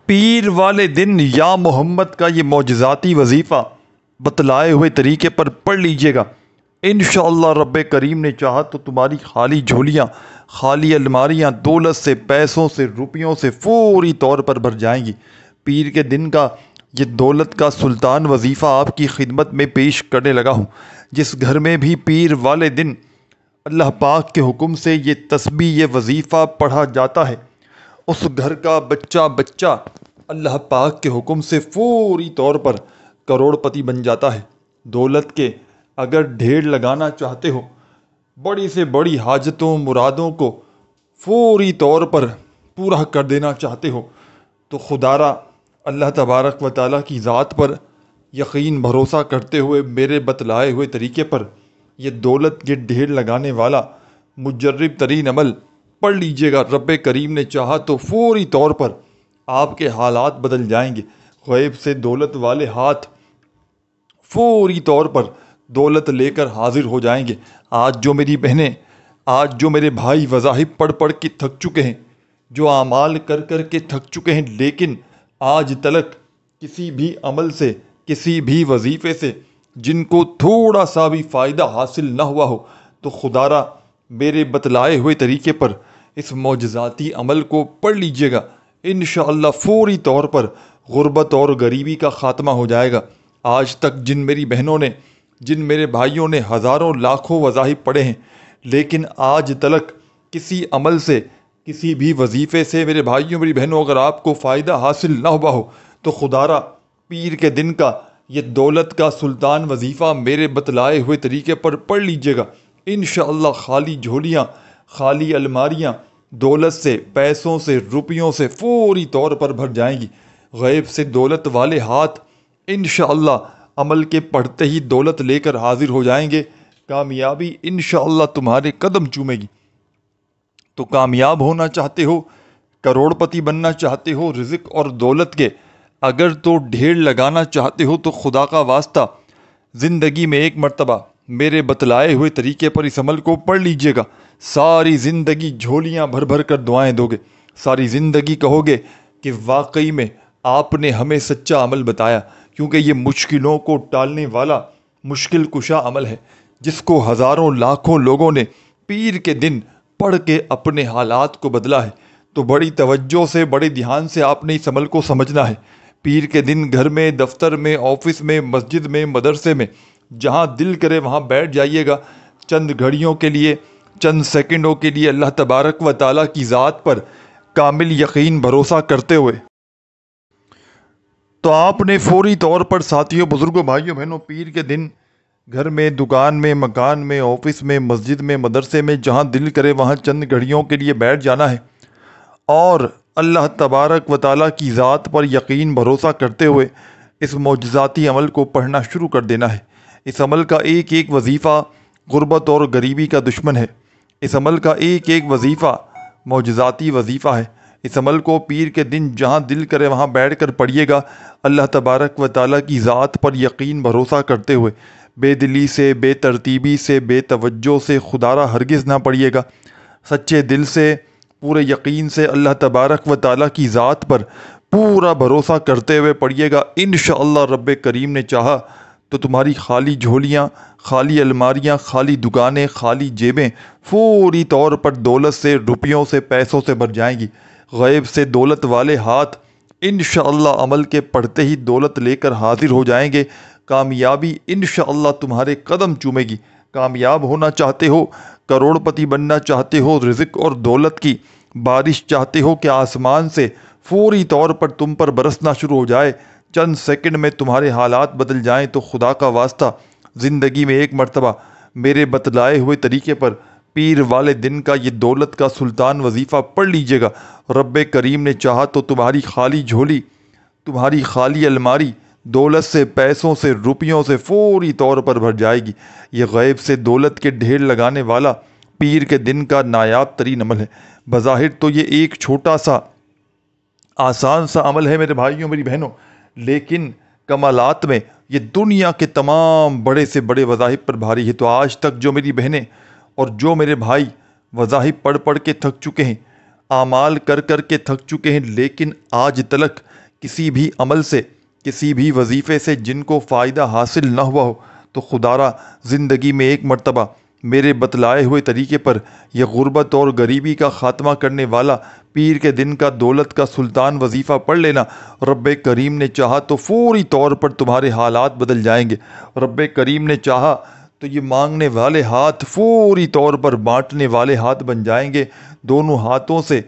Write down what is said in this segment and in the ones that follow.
پیر والے دن یا محمد کا یہ معجزاتی وظیفہ بتلائے ہوئے طریقے پر پڑھ لیجئے گا۔ انشاءاللہ رب کریم نے چاہا تو تمہاری خالی جھولیاں، خالی الماریاں دولت سے، پیسوں سے، روپیوں سے فوری طور پر بھر جائیں گی۔ پیر کے دن کا یہ دولت کا سلطان وظیفہ آپ کی خدمت میں پیش کرنے لگا ہوں۔ جس گھر میں بھی پیر والے دن اللہ پاک کے حکم سے یہ تسبیح، یہ وظیفہ پڑھا جاتا ہے، اس گھر کا بچہ بچہ اللہ پاک کے حکم سے فوری طور پر کروڑ پتی بن جاتا ہے۔ دولت کے اگر ڈھیر لگانا چاہتے ہو، بڑی سے بڑی حاجتوں مرادوں کو فوری طور پر پورا کر دینا چاہتے ہو، تو خدارا اللہ تبارک و تعالیٰ کی ذات پر یقین بھروسہ کرتے ہوئے میرے بتلائے ہوئے طریقے پر یہ دولت کے ڈھیر لگانے والا مجرب ترین عمل پڑھ لیجئے گا۔ رب کریم نے چاہا تو فوری طور پر آپ کے حالات بدل جائیں گے۔ غیب سے دولت والے ہاتھ فوری طور پر دولت لے کر حاضر ہو جائیں گے۔ آج جو میری بہنیں، آج جو میرے بھائی وظائف پڑھ پڑھ کے تھک چکے ہیں، جو اعمال کر کر کے تھک چکے ہیں، لیکن آج تلک کسی بھی عمل سے، کسی بھی وظیفے سے جن کو تھوڑا سا بھی فائدہ حاصل نہ ہوا ہو، تو خدارا میرے بتلائے ہوئے طریقے پر اس معجزاتی عمل کو پڑھ لیجئے گا۔ انشاءاللہ فوری طور پر غربت اور غریبی کا خاتمہ ہو جائے گا۔ آج تک جن میری بہنوں نے، جن میرے بھائیوں نے ہزاروں لاکھوں وظائف پڑھے ہیں، لیکن آج تلک کسی عمل سے، کسی بھی وظیفے سے میرے بھائیوں، میری بہنوں، اگر آپ کو فائدہ حاصل نہ ہوا ہو، تو خدارا پیر کے دن کا یہ دولت کا سلطان وظیفہ میرے بتلائے ہوئے طریقے پر پڑھ لیجئے گا۔ انشاءاللہ خالی جھولیاں، خالی الماریاں دولت سے، پیسوں سے، روپیوں سے فوری طور پر بھر جائیں گی۔ غیب سے دولت والے ہاتھ انشاءاللہ عمل کے پڑھتے ہی دولت لے کر حاضر ہو جائیں گے۔ کامیابی انشاءاللہ تمہارے قدم چومے گی۔ تو کامیاب ہونا چاہتے ہو، کروڑ پتی بننا چاہتے ہو، رزق اور دولت کے اگر تو ڈھیر لگانا چاہتے ہو، تو خدا کا واسطہ زندگی میں ایک مرتبہ میرے بتلائے ہوئے طریقے پر اس عمل کو پڑھ لیجئے گا۔ ساری زندگی جھولیاں بھر بھر کر دعائیں دو گے، ساری زندگی کہو گے کہ واقعی میں آپ نے ہمیں سچا عمل بتایا، کیونکہ یہ مشکلوں کو ٹالنے والا مشکل کشا عمل ہے، جس کو ہزاروں لاکھوں لوگوں نے پیر کے دن پڑھ کے اپنے حالات کو بدلا ہے۔ تو بڑی توجہ سے، بڑے دھیان سے آپ نے اس عمل کو سمجھنا ہے۔ پیر کے دن گھر میں، دفتر میں، آفس میں، مسجد میں، مدرسے میں، جہاں دل کرے وہاں بیٹھ جائیے گا، چند گھڑیوں کے لیے، چند سیکنڈوں کے لیے اللہ تبارک و تعالیٰ کی ذات پر کامل یقین بھروسہ کرتے ہوئے تو آپ نے فوری طور پر ساتھیوں، بزرگوں، بھائیوں، بہنوں، پیر کے دن گھر میں، دکان میں، مکان میں، آفس میں، مسجد میں، مدرسے میں، جہاں دل کرے وہاں چند گھڑیوں کے لیے بیٹھ جانا ہے اور اللہ تبارک و تعالیٰ کی ذات پر یقین بھروسہ کرتے ہوئے اس معجزاتی عمل کو پڑھنا شروع کر دینا ہے۔ اس عمل کا ایک ایک وظیفہ غربت اور غریبی کا دشمن ہے۔ اس عمل کا ایک ایک وظیفہ معجزاتی وظیفہ ہے۔ اس عمل کو پیر کے دن جہاں دل کرے وہاں بیٹھ کر پڑھیے گا، اللہ تبارک و تعالیٰ کی ذات پر یقین بھروسہ کرتے ہوئے، بے دلی سے، بے ترتیبی سے، بے توجہ سے خدارا ہرگز نہ پڑھیے گا۔ سچے دل سے، پورے یقین سے اللہ تبارک و تعالیٰ کی ذات پر پورا بھروسہ کرتے ہوئے پڑھیے گا۔ انشاءاللہ رب کریم نے چاہا تو تمہاری خالی جھولیاں، خالی الماریاں، خالی دکانیں، خالی جیبیں فوری طور پر دولت سے، روپیوں سے، پیسوں سے بھر جائیں گی۔ غیب سے دولت والے ہاتھ انشاءاللہ عمل کے پڑھتے ہی دولت لے کر حاضر ہو جائیں گے۔ کامیابی انشاءاللہ تمہارے قدم چومے گی۔ کامیاب ہونا چاہتے ہو، کروڑ پتی بننا چاہتے ہو، رزق اور دولت کی بارش چاہتے ہو کہ آسمان سے فوری طور پر تم پر برسنا شروع ہو جائے، چند سیکنڈ میں تمہارے حالات بدل جائیں، تو خدا کا واسطہ زندگی میں ایک مرتبہ میرے بتلائے ہوئے طریقے پر پیر والے دن کا یہ دولت کا سلطان وظیفہ پڑھ لیجئے گا۔ رب کریم نے چاہا تو تمہاری خالی جھولی، تمہاری خالی الماری دولت سے، پیسوں سے، روپیوں سے فوری طور پر بھر جائے گی۔ یہ غیب سے دولت کے ڈھیر لگانے والا پیر کے دن کا نایاب ترین عمل ہے۔ بظاہر تو یہ ایک چھوٹا سا آسان سا عمل ہے میرے بھائیوں، میری بہنوں، لیکن کمالات میں یہ دنیا کے تمام بڑے سے بڑے وظائف پر بھاری ہے۔ تو آج تک جو میری بہنیں اور جو میرے بھائی وظائف پڑھ پڑھ کے تھک چکے ہیں، اعمال کر کر کے تھک چکے ہیں، لیکن آج تلک کسی بھی عمل سے، کسی بھی وظیفے سے جن کو فائدہ حاصل نہ ہوا ہو تو خدارا زندگی میں ایک مرتبہ میرے بتلائے ہوئے طریقے پر یہ غربت اور غریبی کا خاتمہ کرنے والا پیر کے دن کا دولت کا سلطان وظیفہ پڑھ لینا۔ رب کریم نے چاہا تو فوری طور پر تمہارے حالات بدل جائیں گے۔ رب کریم نے چاہا تو یہ مانگنے والے ہاتھ فوری طور پر بانٹنے والے ہاتھ بن جائیں گے۔ دونوں ہاتھوں سے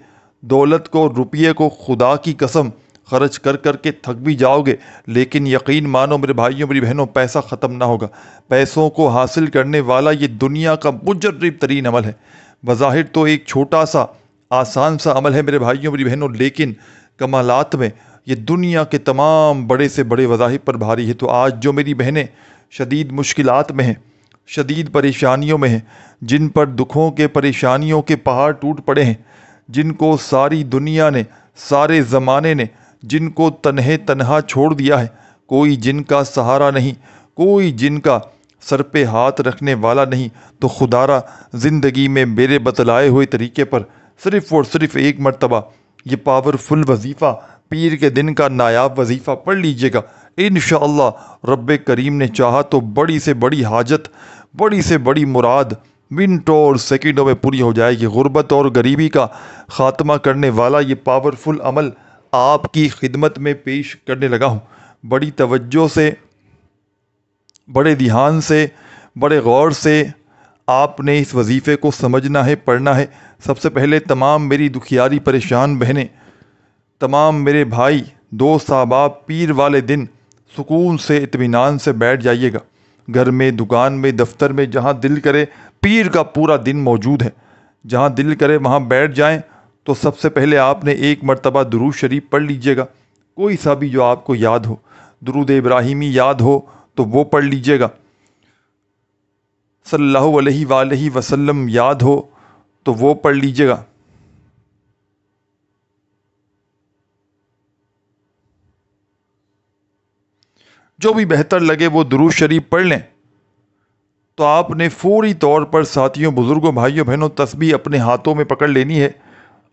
دولت کو، روپیے کو خدا کی قسم خرچ کر کر کے تھک بھی جاؤ گے، لیکن یقین مانو میرے بھائیوں میری بہنوں، پیسہ ختم نہ ہوگا۔ پیسوں کو حاصل کرنے والا یہ دنیا کا مجرب ترین عمل ہے۔ بظاہر تو ایک چھوٹا سا آسان سا عمل ہے میرے بھائیوں میری بہنوں، لیکن کمالات میں یہ دنیا کے تمام بڑے سے بڑے وظائف پر بھاری ہے۔ تو آج جو میری بہنیں شدید مشکلات میں ہیں، شدید پریشانیوں میں ہیں، جن پر دکھوں کے، پریشانیوں کے پہاڑ ٹوٹ پڑے ہیں، جن کو ساری دنیا نے، سارے زمانے نے، جن کو تنہا چھوڑ دیا ہے، کوئی جن کا سہارا نہیں، کوئی جن کا سر پہ ہاتھ رکھنے والا نہیں، تو خدارا زندگی میں میرے بتلائے ہوئے طریقے پر صرف اور صرف ایک مرتبہ یہ پاورفل وظیفہ، پیر کے دن کا نایاب وظیفہ پڑھ لیجئے گا۔ انشاءاللہ رب کریم نے چاہا تو بڑی سے بڑی حاجت، بڑی سے بڑی مراد منٹوں اور سیکنڈوں میں پوری ہو جائے گی۔ غربت اور غریبی کا خاتمہ کرنے والا یہ پاورفل عمل آپ کی خدمت میں پیش کرنے لگا ہوں۔ بڑی توجہ سے، بڑے دھیان سے، بڑے غور سے آپ نے اس وظیفے کو سمجھنا ہے، پڑھنا ہے۔ سب سے پہلے تمام میری دکھیاری پریشان بہنیں، تمام میرے بھائی، دوست، احباب، پیر والے دن سکون سے، اطمینان سے بیٹھ جائیے گا۔ گھر میں، دکان میں، دفتر میں، جہاں دل کرے پیر کا پورا دن موجود ہے۔ جہاں دل کرے وہاں بیٹھ جائیں۔ تو سب سے پہلے آپ نے ایک مرتبہ درود شریف پڑھ لیجئے گا، کوئی سا بھی جو آپ کو یاد ہو۔ درود ابراہیمی یاد ہو تو وہ پڑھ لیجئے گا، صلی اللہ علیہ وآلہ وسلم یاد ہو تو وہ پڑھ لیجئے گا۔ جو بھی بہتر لگے وہ درود شریف پڑھ لیں۔ تو آپ نے فوری طور پر ساتھیوں، بزرگوں، بھائیوں، بہنوں تسبیح اپنے ہاتھوں میں پکڑ لینی ہے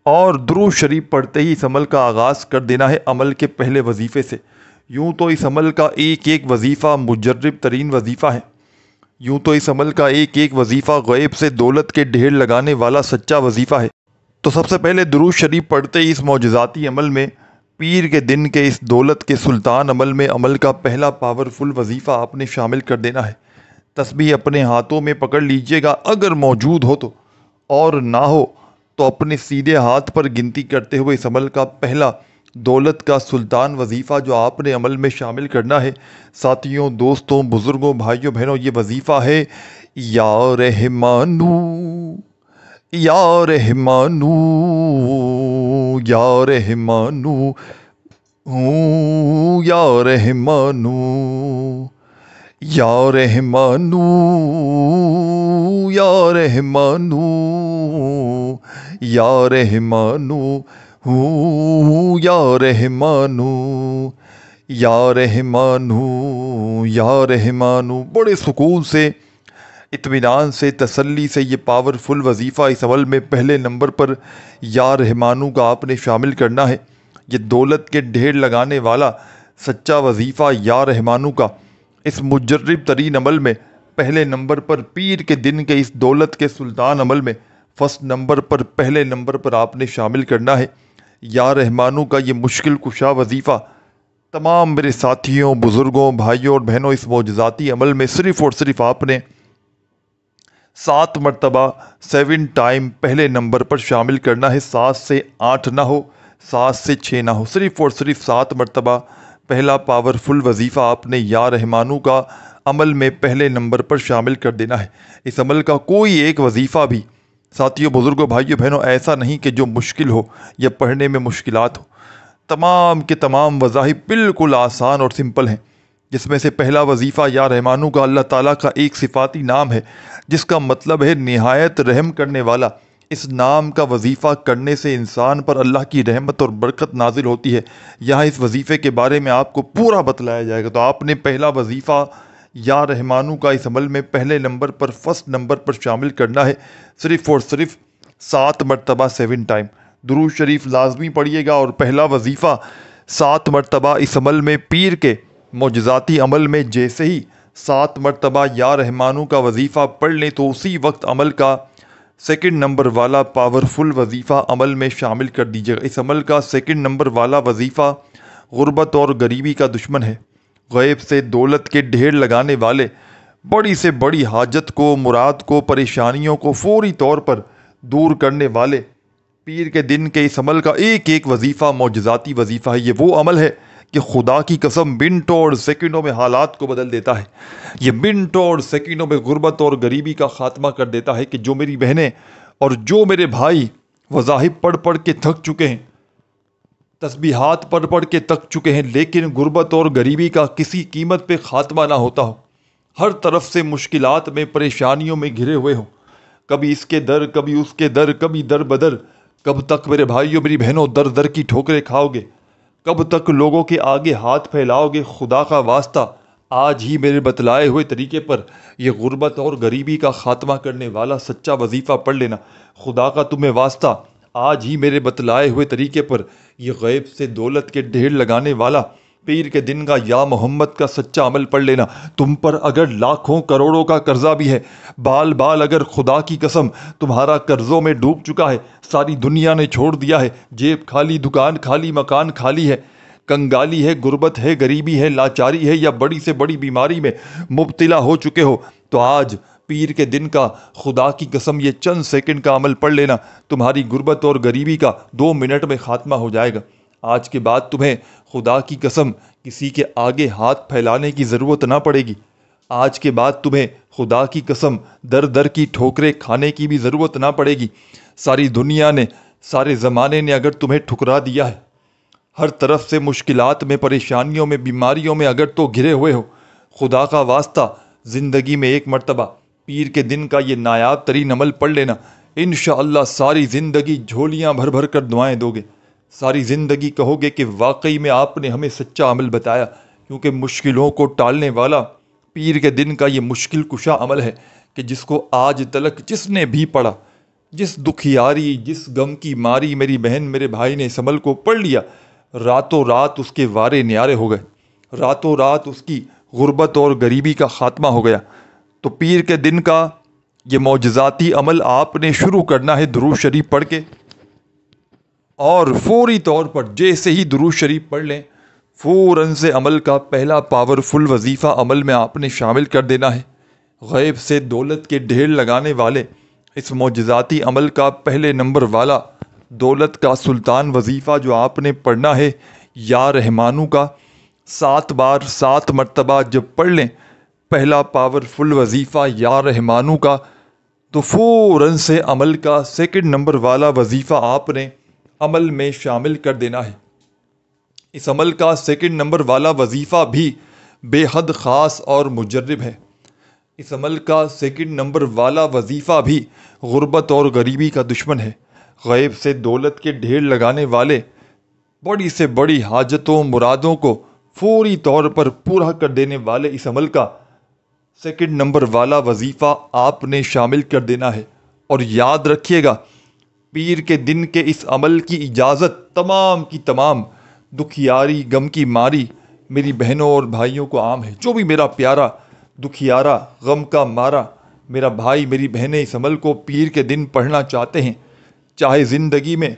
اور درود شریف پڑھتے ہی اس عمل کا آغاز کر دینا ہے، عمل کے پہلے وظیفے سے۔ یوں تو اس عمل کا ایک ایک وظیفہ مجرب ترین وظیفہ ہے، یوں تو اس عمل کا ایک ایک وظیفہ غیب سے دولت کے ڈھیر لگانے والا سچا وظیفہ ہے۔ تو سب سے پہلے درود شریف پڑھتے ہی اس معجزاتی عمل میں، پیر کے دن کے اس دولت کے سلطان عمل میں، عمل کا پہلا پاورفل وظیفہ آپ نے شامل کر دینا ہے۔ تسبیح اپنے ہاتھوں میں پکڑ لیجئے گا، اگر موجود ہو تو، اور نہ ہو تو اپنے سیدھے ہاتھ پر گنتی کرتے ہوئے اس عمل کا پہلا دولت کا سلطان وظیفہ جو آپ نے عمل میں شامل کرنا ہے۔ ساتھیوں، دوستوں، بزرگوں، بھائیوں، بہنوں، یہ وظیفہ ہے یا رحمانو یا رحمانو یا رحمانو یا رحمانو یا رحمانو یا رحمانو یا رحمانو یا رحمانو یا رحمانو یا رحمانو۔ بڑے سکون سے، اطمینان سے، تسلی سے یہ پاورفل وظیفہ اس عمل میں پہلے نمبر پر یا رحمانو کا آپ نے شامل کرنا ہے۔ یہ دولت کے ڈھیر لگانے والا سچا وظیفہ یا رحمانو کا اس مجرب ترین عمل میں پہلے نمبر پر، پیر کے دن کے اس دولت کے سلطان عمل میں فرسٹ نمبر پر، پہلے نمبر پر آپ نے شامل کرنا ہے یا رحمانو کا یہ مشکل کشا وظیفہ۔ تمام میرے ساتھیوں، بزرگوں، بھائیوں اور بہنوں، اس معجزاتی عمل میں صرف اور صرف آپ نے 7 مرتبہ 7 ٹائم پہلے نمبر پر شامل کرنا ہے۔ 7 سے 8 نہ ہو، 7 سے 6 نہ ہو، صرف اور صرف 7 مرتبہ پہلا پاورفل وظیفہ آپ نے یا رحمانو کا عمل میں پہلے نمبر پر شامل کر دینا ہے۔ اس عمل کا کوئی ایک وظیفہ بھی ساتھیوں، بزرگوں، بھائیوں، بہنوں ایسا نہیں کہ جو مشکل ہو یا پڑھنے میں مشکلات ہو۔ تمام کے تمام وظائف بالکل آسان اور سمپل ہیں، جس میں سے پہلا وظیفہ یا رحمانو کا اللہ تعالیٰ کا ایک صفاتی نام ہے جس کا مطلب ہے نہایت رحم کرنے والا۔ اس نام کا وظیفہ کرنے سے انسان پر اللہ کی رحمت اور برکت نازل ہوتی ہے۔ یہاں اس وظیفے کے بارے میں آپ کو پورا بتلایا جائے گا۔ تو آپ نے پہلا وظیفہ یا رحمانو کا اس عمل میں پہلے نمبر پر، فرسٹ نمبر پر شامل کرنا ہے، صرف اور صرف 7 مرتبہ 7 ٹائم درود شریف لازمی پڑھیے گا، اور پہلا وظیفہ 7 مرتبہ اس عمل میں پیر کے معجزاتی عمل میں جیسے ہی 7 مرتبہ یا رحمانو کا وظیفہ پڑھ لیں تو اسی وقت عمل کا سیکنڈ نمبر والا پاورفل وظیفہ عمل میں شامل کر دیجیے گا۔ اس عمل کا سیکنڈ نمبر والا وظیفہ غربت اور غریبی کا دشمن ہے، غیب سے دولت کے ڈھیر لگانے والے، بڑی سے بڑی حاجت کو، مراد کو، پریشانیوں کو فوری طور پر دور کرنے والے پیر کے دن کے اس عمل کا ایک ایک وظیفہ معجزاتی وظیفہ ہے۔ یہ وہ عمل ہے کہ خدا کی قسم منٹوں اور سیکنڈوں میں حالات کو بدل دیتا ہے۔ یہ منٹوں اور سیکنڈوں میں غربت اور غریبی کا خاتمہ کر دیتا ہے کہ جو میری بہنیں اور جو میرے بھائی وظائف پڑھ پڑھ کے تھک چکے ہیں، تسبیحات پڑھ پڑھ کے تھک چکے ہیں، لیکن غربت اور غریبی کا کسی قیمت پہ خاتمہ نہ ہوتا ہو، ہر طرف سے مشکلات میں، پریشانیوں میں گھرے ہوئے ہوں، کبھی اس کے در، کبھی اس کے در، کبھی در بدر، کب تک میرے بھائیوں میری بہنوں در در کی ٹھوکریں کھاؤ گے؟ کب تک لوگوں کے آگے ہاتھ پھیلاؤ گے؟ خدا کا واسطہ آج ہی میرے بتلائے ہوئے طریقے پر یہ غربت اور غریبی کا خاتمہ کرنے والا سچا وظیفہ پڑھ لینا۔ خدا کا تمہیں واسطہ آج ہی میرے بتلائے ہوئے طریقے پر یہ غیب سے دولت کے ڈھیر لگانے والا پیر کے دن کا یا محمد کا سچا عمل پڑھ لینا۔ تم پر اگر لاکھوں کروڑوں کا قرضہ بھی ہے، بال بال اگر خدا کی قسم تمہارا قرضوں میں ڈوب چکا ہے، ساری دنیا نے چھوڑ دیا ہے، جیب خالی، دکان خالی، مکان خالی ہے، کنگالی ہے، غربت ہے، غریبی ہے، لاچاری ہے، یا بڑی سے بڑی بیماری میں مبتلا ہو چکے ہو، تو آج پیر کے دن کا خدا کی قسم یہ چند سیکنڈ کا عمل پڑھ لینا، تمہاری غربت اور غریبی کا 2 منٹ میں خاتمہ ہو جائے گا۔ آج کے بعد تمہیں خدا کی قسم کسی کے آگے ہاتھ پھیلانے کی ضرورت نہ پڑے گی۔ آج کے بعد تمہیں خدا کی قسم در در کی ٹھوکریں کھانے کی بھی ضرورت نہ پڑے گی۔ ساری دنیا نے، سارے زمانے نے اگر تمہیں ٹھکرا دیا ہے، ہر طرف سے مشکلات میں، پریشانیوں میں، بیماریوں میں اگر تو گھرے ہوئے ہو، خدا کا واسطہ زندگی میں ایک مرتبہ پیر کے دن کا یہ نایاب ترین عمل پڑھ لینا۔ انشاءاللہ ساری زندگی جھولیاں بھر بھر کر دعائیں دو گے، ساری زندگی کہو گے کہ واقعی میں آپ نے ہمیں سچا عمل بتایا، کیونکہ مشکلوں کو ٹالنے والا پیر کے دن کا یہ مشکل کشا عمل ہے کہ جس کو آج تلک جس نے بھی پڑھا، جس دکھیاری، جس غم کی ماری میری بہن میرے بھائی نے اس عمل کو پڑھ لیا، راتوں رات اس کے وارے نیارے ہو گئے، راتوں رات اس کی غربت اور غریبی کا خاتمہ ہو گیا۔ تو پیر کے دن کا یہ معجزاتی عمل آپ نے شروع کرنا ہے درود شریف پڑھ کے، اور فوری طور پر جیسے ہی درود شریف پڑھ لیں فوراً سے عمل کا پہلا پاورفل وظیفہ عمل میں آپ نے شامل کر دینا ہے۔ غیب سے دولت کے ڈھیر لگانے والے اس معجزاتی عمل کا پہلے نمبر والا دولت کا سلطان وظیفہ جو آپ نے پڑھنا ہے، یا رحمانو کا 7 بار 7 مرتبہ جب پڑھ لیں پہلا پاورفل وظیفہ یا رحمانو کا، تو فوراً سے عمل کا سیکنڈ نمبر والا وظیفہ آپ نے عمل میں شامل کر دینا ہے۔ اس عمل کا سیکنڈ نمبر والا وظیفہ بھی بے حد خاص اور مجرب ہے۔ اس عمل کا سیکنڈ نمبر والا وظیفہ بھی غربت اور غریبی کا دشمن ہے، غیب سے دولت کے ڈھیر لگانے والے، بڑی سے بڑی حاجتوں، مرادوں کو فوری طور پر پورا کر دینے والے اس عمل کا سیکنڈ نمبر والا وظیفہ آپ نے شامل کر دینا ہے۔ اور یاد رکھیے گا، پیر کے دن کے اس عمل کی اجازت تمام کی تمام دکھیاری، غم کی ماری میری بہنوں اور بھائیوں کو عام ہے۔ جو بھی میرا پیارا دکھیارا، غم کا مارا میرا بھائی، میری بہنیں اس عمل کو پیر کے دن پڑھنا چاہتے ہیں، چاہے زندگی میں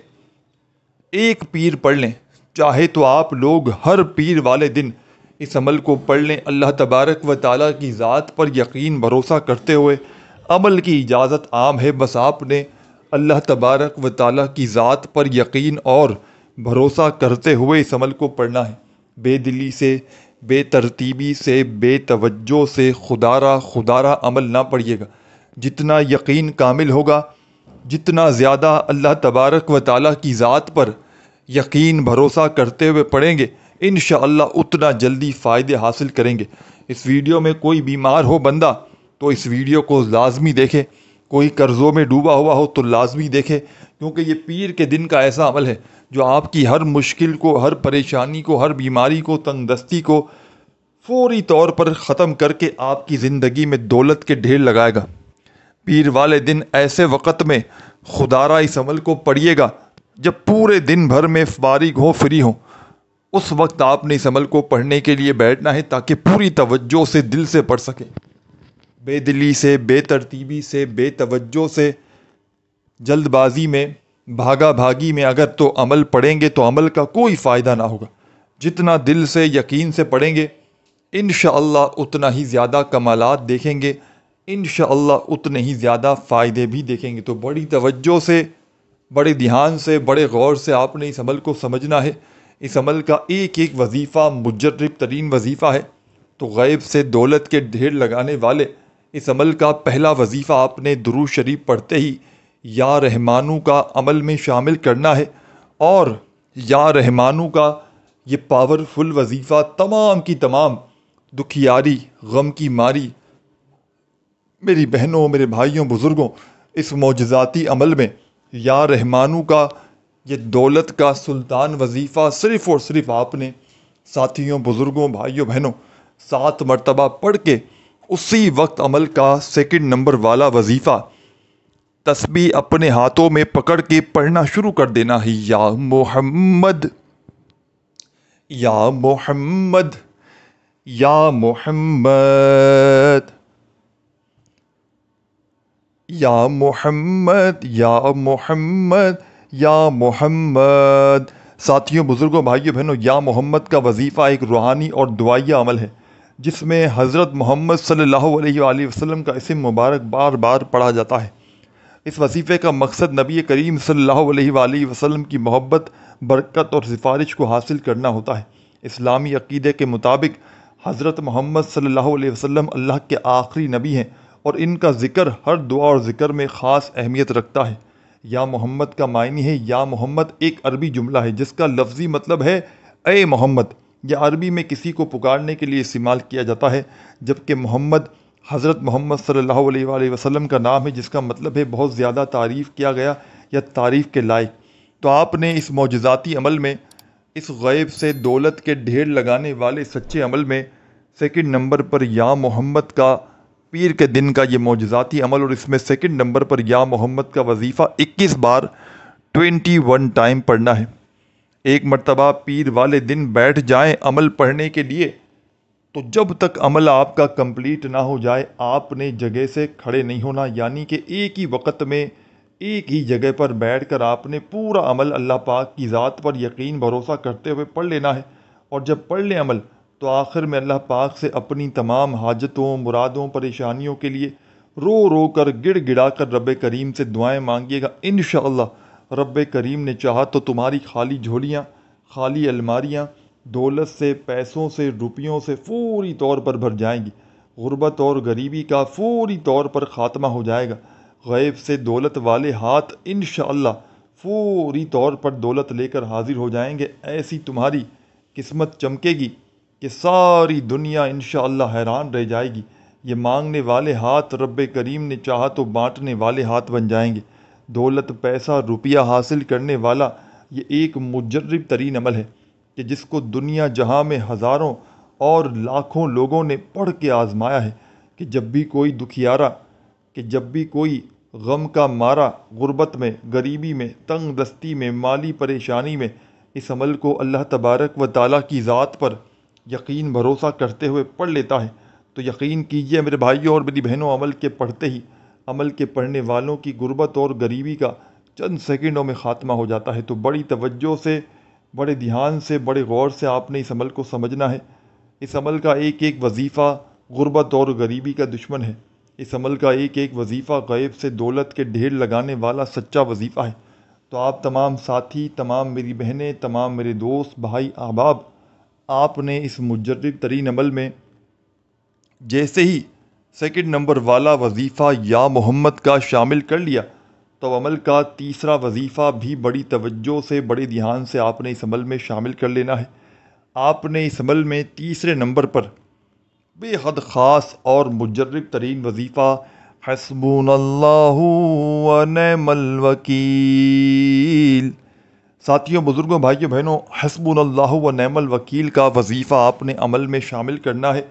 ایک پیر پڑھ لیں، چاہے تو آپ لوگ ہر پیر والے دن اس عمل کو پڑھ لیں، اللہ تبارک و تعالیٰ کی ذات پر یقین بھروسہ کرتے ہوئے عمل کی اجازت عام ہے۔ بس آپ نے اللہ تبارک و تعالیٰ کی ذات پر یقین اور بھروسہ کرتے ہوئے اس عمل کو پڑھنا ہے، بے دلی سے، بے ترتیبی سے، بے توجہ سے خدارہ عمل نہ پڑھیے گا۔ جتنا یقین کامل ہوگا، جتنا زیادہ اللہ تبارک و تعالیٰ کی ذات پر یقین بھروسہ کرتے ہوئے پڑھیں گے، انشاءاللہ اتنا جلدی فائدے حاصل کریں گے۔ اس ویڈیو میں کوئی بیمار ہو بندہ تو اس ویڈیو کو لازمی دیکھے، کوئی قرضوں میں ڈوبا ہوا ہو تو لازمی دیکھے، کیونکہ یہ پیر کے دن کا ایسا عمل ہے جو آپ کی ہر مشکل کو، ہر پریشانی کو، ہر بیماری کو، تنگ دستی کو فوری طور پر ختم کر کے آپ کی زندگی میں دولت کے ڈھیر لگائے گا۔ پیر والے دن ایسے وقت میں خدارہ اس عمل کو پڑھیے گا جب پورے دن بھر میں فارغ ہو، فری ہو، اس وقت آپ نے اس عمل کو پڑھنے کے لیے بیٹھنا ہے تاکہ پوری توجہ سے دل سے پڑھ سکیں، بے دلی سے، بے ترتیبی سے، بے توجہ سے، جلد بازی میں، بھاگا بھاگی میں اگر تو عمل پڑھیں گے تو عمل کا کوئی فائدہ نہ ہوگا۔ جتنا دل سے یقین سے پڑھیں گے انشاءاللہ اتنا ہی زیادہ کمالات دیکھیں گے، انشاءاللہ اتنے ہی زیادہ فائدے بھی دیکھیں گے۔ تو بڑی توجہ سے، بڑے دھیان سے، بڑے غور سے آپ نے اس عمل کو سمجھنا ہے۔ اس عمل کا ایک ایک وظیفہ مجرب ترین وظیفہ ہے۔ تو غیب سے دولت کے ڈھیر لگانے والے اس عمل کا پہلا وظیفہ آپ نے درود شریف پڑھتے ہی یا رحمانو کا عمل میں شامل کرنا ہے، اور یا رحمانو کا یہ پاورفل وظیفہ تمام کی تمام دکھیاری، غم کی ماری میری بہنوں، میرے بھائیوں، بزرگوں، اس معجزاتی عمل میں یا رحمانو کا یہ دولت کا سلطان وظیفہ صرف اور صرف آپ نے ساتھیوں، بزرگوں، بھائیوں، بہنوں 7 مرتبہ پڑھ کے اسی وقت عمل کا سیکنڈ نمبر والا وظیفہ تسبیح اپنے ہاتھوں میں پکڑ کے پڑھنا شروع کر دینا ہے۔ یا محمد، یا محمد، یا محمد، یا محمد، یا محمد، یا محمد۔ ساتھیوں، بزرگوں، بھائیوں، بہنوں، یا محمد کا وظیفہ ایک روحانی اور دعائیہ عمل ہے جس میں حضرت محمد صلی اللہ علیہ وآلہ وسلم کا اسم مبارک بار بار پڑھا جاتا ہے۔ اس وظیفے کا مقصد نبی کریم صلی اللہ علیہ وآلہ وسلم کی محبت، برکت اور سفارش کو حاصل کرنا ہوتا ہے۔ اسلامی عقیدے کے مطابق حضرت محمد صلی اللہ علیہ وسلم اللہ کے آخری نبی ہیں اور ان کا ذکر ہر دعا اور ذکر میں خاص اہمیت رکھتا ہے۔ یا محمد کا معنی ہے یا محمد ایک عربی جملہ ہے جس کا لفظی مطلب ہے اے محمد۔ یہ عربی میں کسی کو پکارنے کے لیے استعمال کیا جاتا ہے، جبکہ محمد حضرت محمد صلی اللہ علیہ وآلہ وسلم کا نام ہے جس کا مطلب ہے بہت زیادہ تعریف کیا گیا یا تعریف کے لائق۔ تو آپ نے اس معجزاتی عمل میں، اس غیب سے دولت کے ڈھیر لگانے والے سچے عمل میں سیکنڈ نمبر پر یا محمد کا، پیر کے دن کا یہ معجزاتی عمل، اور اس میں سیکنڈ نمبر پر یا محمد کا وظیفہ 21 بار 21 ٹائم پڑھنا ہے۔ ایک مرتبہ پیر والے دن بیٹھ جائیں عمل پڑھنے کے لیے، تو جب تک عمل آپ کا کمپلیٹ نہ ہو جائے آپ نے جگہ سے کھڑے نہیں ہونا، یعنی کہ ایک ہی وقت میں ایک ہی جگہ پر بیٹھ کر آپ نے پورا عمل اللہ پاک کی ذات پر یقین بھروسہ کرتے ہوئے پڑھ لینا ہے۔ اور جب پڑھ لیں عمل تو آخر میں اللہ پاک سے اپنی تمام حاجتوں، مرادوں، پریشانیوں کے لیے رو رو کر، گڑ گڑا کر رب کریم سے دعائیں مانگیے گا۔ انشاءاللہ رب کریم نے چاہا تو تمہاری خالی جھولیاں، خالی الماریاں دولت سے، پیسوں سے، روپیوں سے فوری طور پر بھر جائیں گی۔ غربت اور غریبی کا فوری طور پر خاتمہ ہو جائے گا۔ غیب سے دولت والے ہاتھ انشاءاللہ فوری طور پر دولت لے کر حاضر ہو جائیں گے۔ ایسی تمہاری قسمت چمکے گی کہ ساری دنیا انشاءاللہ حیران رہ جائے گی۔ یہ مانگنے والے ہاتھ رب کریم نے چاہا تو بانٹنے والے ہاتھ بن جائیں گے۔ دولت، پیسہ، روپیہ حاصل کرنے والا یہ ایک مجرب ترین عمل ہے کہ جس کو دنیا جہاں میں ہزاروں اور لاکھوں لوگوں نے پڑھ کے آزمایا ہے کہ جب بھی کوئی دکھیارا، کہ جب بھی کوئی غم کا مارا، غربت میں، غریبی میں، تنگ دستی میں، مالی پریشانی میں اس عمل کو اللہ تبارک و تعالیٰ کی ذات پر یقین بھروسہ کرتے ہوئے پڑھ لیتا ہے، تو یقین کیجئے میرے بھائیوں اور میری بہنوں، عمل کے پڑھتے ہی عمل کے پڑھنے والوں کی غربت اور غریبی کا چند سیکنڈوں میں خاتمہ ہو جاتا ہے۔ تو بڑی توجہ سے، بڑے دھیان سے، بڑے غور سے آپ نے اس عمل کو سمجھنا ہے۔ اس عمل کا ایک ایک وظیفہ غربت اور غریبی کا دشمن ہے۔ اس عمل کا ایک ایک وظیفہ غیب سے دولت کے ڈھیر لگانے والا سچا وظیفہ ہے۔ تو آپ تمام ساتھی، تمام میری بہنیں، تمام میرے دوست، بھائی، احباب، آپ نے اس مجرب ترین عمل میں جیسے ہی سیکنڈ نمبر والا وظیفہ یا محمد کا شامل کر لیا تو عمل کا تیسرا وظیفہ بھی بڑی توجہ سے، بڑے دھیان سے آپ نے اس عمل میں شامل کر لینا ہے۔ آپ نے اس عمل میں تیسرے نمبر پر بے حد خاص اور مجرب ترین وظیفہ حسبنا اللہ و نعم الوکیل، ساتھیوں، بزرگوں، بھائیوں، بہنوں، حسبنا اللہ و نعم الوکیل کا وظیفہ آپ نے عمل میں شامل کرنا ہے۔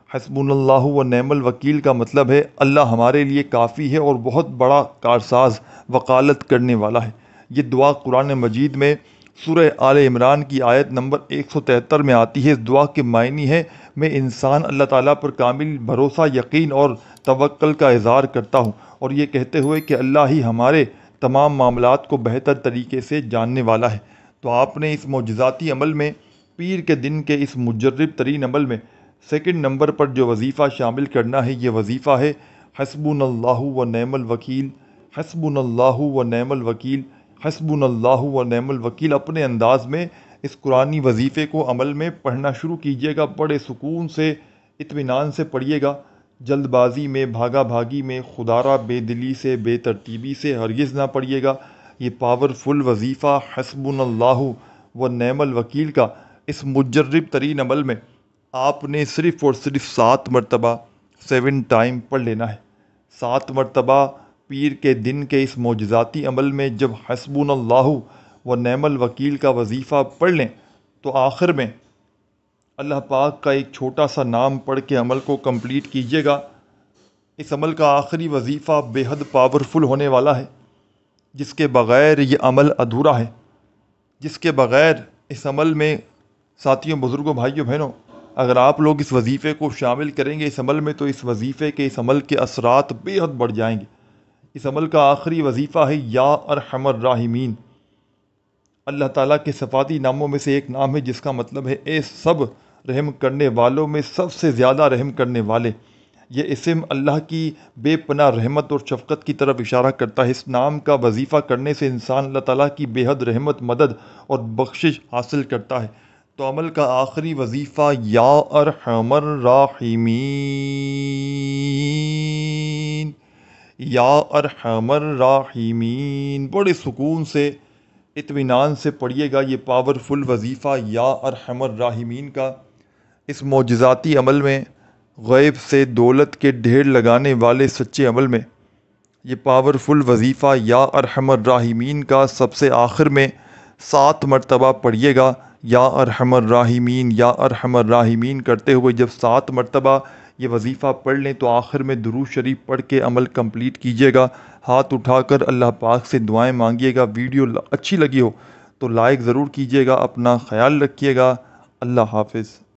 حسبنا اللہ و نعم الوکیل کا مطلب ہے اللہ ہمارے لیے کافی ہے اور بہت بڑا کارساز، وکالت کرنے والا ہے۔ یہ دعا قرآن مجید میں سورہ آل عمران کی آیت نمبر 173 میں آتی ہے۔ اس دعا کے معنی ہے میں انسان اللہ تعالیٰ پر کامل بھروسہ، یقین اور توکل کا اظہار کرتا ہوں، اور یہ کہتے ہوئے کہ اللہ ہی ہمارے تمام معاملات کو بہتر طریقے سے جاننے والا ہے۔ تو آپ نے اس معجزاتی عمل میں، پیر کے دن کے اس مجرب ترین عمل میں سیکنڈ نمبر پر جو وظیفہ شامل کرنا ہے، یہ وظیفہ ہے حسبنا اللہ و نعم الوکیل، حسبنا اللہ و نعم الوکیل، حسبنا اللہ و نعم الوکیل۔ اپنے انداز میں اس قرآنی وظیفے کو عمل میں پڑھنا شروع کیجیے گا، بڑے سکون سے، اطمینان سے پڑھیے گا، جلد بازی میں، بھاگا بھاگی میں، خدارہ بے دلی سے، بے ترتیبی سے ہرگز نہ پڑھیے گا۔ یہ پاورفل وظیفہ حسبنا اللہ و نعم الوکیل کا اس مجرب ترین عمل میں آپ نے صرف اور صرف 7 مرتبہ 7 ٹائم پڑھ لینا ہے۔ 7 مرتبہ پیر کے دن کے اس معجزاتی عمل میں جب حسبنا اللہ و نعم الوکیل کا وظیفہ پڑھ لیں تو آخر میں اللہ پاک کا ایک چھوٹا سا نام پڑھ کے عمل کو کمپلیٹ کیجیے گا۔ اس عمل کا آخری وظیفہ بے حد پاورفل ہونے والا ہے، جس کے بغیر یہ عمل ادھورا ہے، جس کے بغیر اس عمل میں، ساتھیوں، بزرگوں، بھائیوں، بہنوں، اگر آپ لوگ اس وظیفے کو شامل کریں گے اس عمل میں تو اس وظیفے کے، اس عمل کے اثرات بے حد بڑھ جائیں گے۔ اس عمل کا آخری وظیفہ ہے یا ارحم الراحمین۔ اللہ تعالیٰ کے صفاتی ناموں میں سے ایک نام ہے جس کا مطلب ہے اے سب رحم کرنے والوں میں سب سے زیادہ رحم کرنے والے۔ یہ اسم اللہ کی بے پناہ رحمت اور شفقت کی طرف اشارہ کرتا ہے۔ اس نام کا وظیفہ کرنے سے انسان اللہ تعالیٰ کی بے حد رحمت، مدد اور بخشش حاصل کرتا ہے۔ تو عمل کا آخری وظیفہ یا ارحم الراحمین، یا ارحم الراحمین، بڑے سکون سے، اطمینان سے پڑھیے گا یہ پاورفل وظیفہ یا ارحم الراحمین کا۔ اس معجزاتی عمل میں، غیب سے دولت کے ڈھیر لگانے والے سچے عمل میں، یہ پاورفل وظیفہ یا ارحم الراحمین کا سب سے آخر میں 7 مرتبہ پڑھیے گا۔ یا ارحم الراحمین، یا ارحم الراحمین کرتے ہوئے جب 7 مرتبہ یہ وظیفہ پڑھ لیں تو آخر میں درود شریف پڑھ کے عمل کمپلیٹ کیجیے گا۔ ہاتھ اٹھا کر اللہ پاک سے دعائیں مانگیے گا۔ ویڈیو اچھی لگی ہو تو لائک ضرور کیجیے گا۔ اپنا خیال رکھیے گا۔ اللہ حافظ۔